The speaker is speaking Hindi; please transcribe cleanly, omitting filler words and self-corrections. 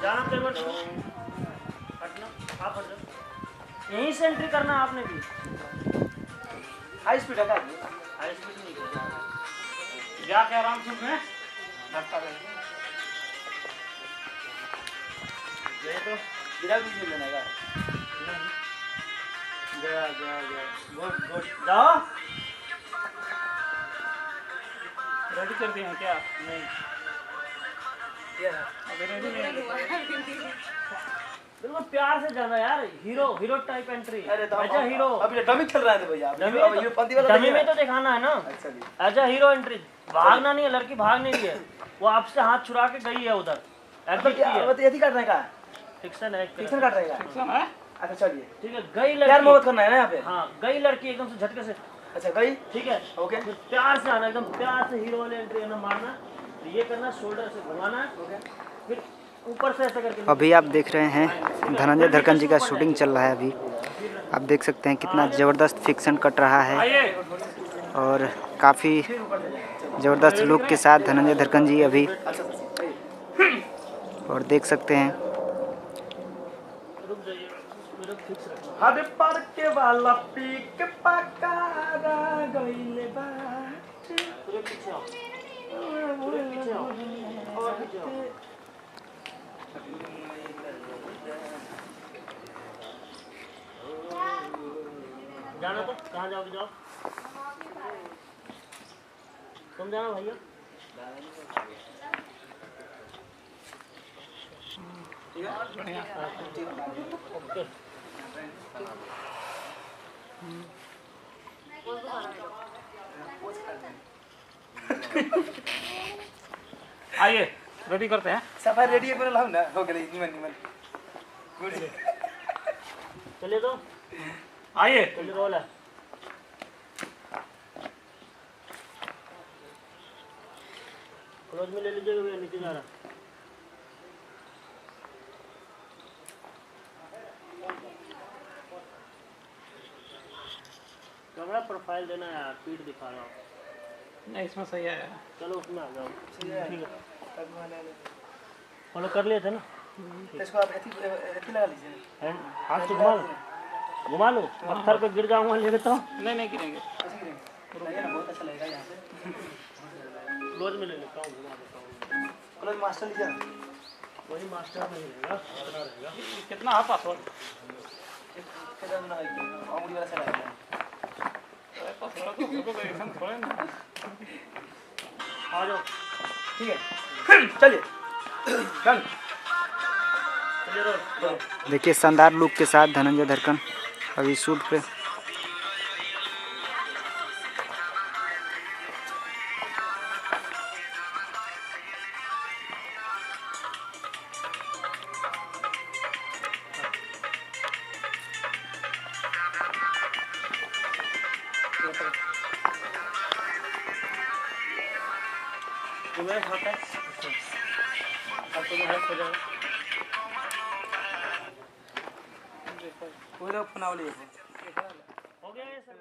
जाना तेरे को हटना, आप हट जाओ। यहीं से एंट्री करना आपने भी। हाई स्पीड है क्या? हाई स्पीड नहीं करना, जाके आराम से उसमें रखता रहेगा। ये तो बिना भी लेना है। गया गया गया, गुड गुड, जाओ। रेडी कर दिए हैं क्या? नहीं, अभी रेडी नहीं। बिल्कुल प्यार से जाना यार, hero hero type entry. As hero अभी डमी चल रहा है भैया, डमी में तो दिखाना है ना। एज हीरो एंट्री, भागना नहीं है, लड़की भाग नहीं रही है, वो आपसे हाथ छुड़ा के गई है उधर। यदि काटने का फिक्सन है, फिक्सन काट रहेगा। फिक्सन है। अच्छा चलिए ठीक है, गई लड़की, प्यार मोहब्बत करना है ना यहाँ पे। हाँ, गई लड़की एकदम से झटके से। अच्छा गई, ठीक है, ओके। फिर प्यार से आना, एकदम प्यार से हीरो वाले एंट्री ना मारना, ये करना, शोल्डर से घुमाना है, ओके। फिर ऊपर से ऐसे करके। अभी आप देख रहे हैं धनंजय धड़कन जी का शूटिंग चल रहा है। अभी आप देख सकते हैं कितना ज़बरदस्त फिक्सन कट रहा है और काफ़ी ज़बरदस्त लुक के साथ धनंजय धड़कन जी अभी, और देख सकते हैं हर पर के वाला पीक पकारा गइले बा। पीछे आओ, पीछे आओ, और पीछे आओ। जाना तो कहाँ जाओगे? जाओ, तुम जाना भैया। ओके, आइए रेडी करते हैं। सफाई रेडी है, लाओ ना, हो गई निमन निमन। गुड, चलिए तो आइए, चलिए रोल है। क्लोज में ले लीजिएगा भैया, नीचे जा रहा। कैमरा प्रोफाइल देना है यार, फीड दिखा रहा हूँ। नहीं इसमें सही है। चलो उसमें आ जाओ, ठीक है। फॉलो कर लिए थे ना। इसको आप ऐसी लगा लीजिए, हैंड हाथ से घुमा लो, पत्थर पे गिर जाऊंगा ले लेता हूँ। नहीं गिरेंगे। बहुत अच्छा लगेगा यहाँ पे। क्लोज में ले लेता हूँ, घुमा देता हूँ। क्लोज मास्टर लीजिए, वही मास्टर नहीं रहेगा, अपना रहेगा। कितना है पासवर्ड? अंगुली वाला चला है। आ जाओ, ठीक है चलिए डन। चलिए रोल। देखिए शानदार लुक के साथ धनंजय धड़कन अभी शूट पे। तुम्हें खाता है, अब तुम्हें हेल्प हो जाएगा। पूरा अपना ले हो गया ये सर।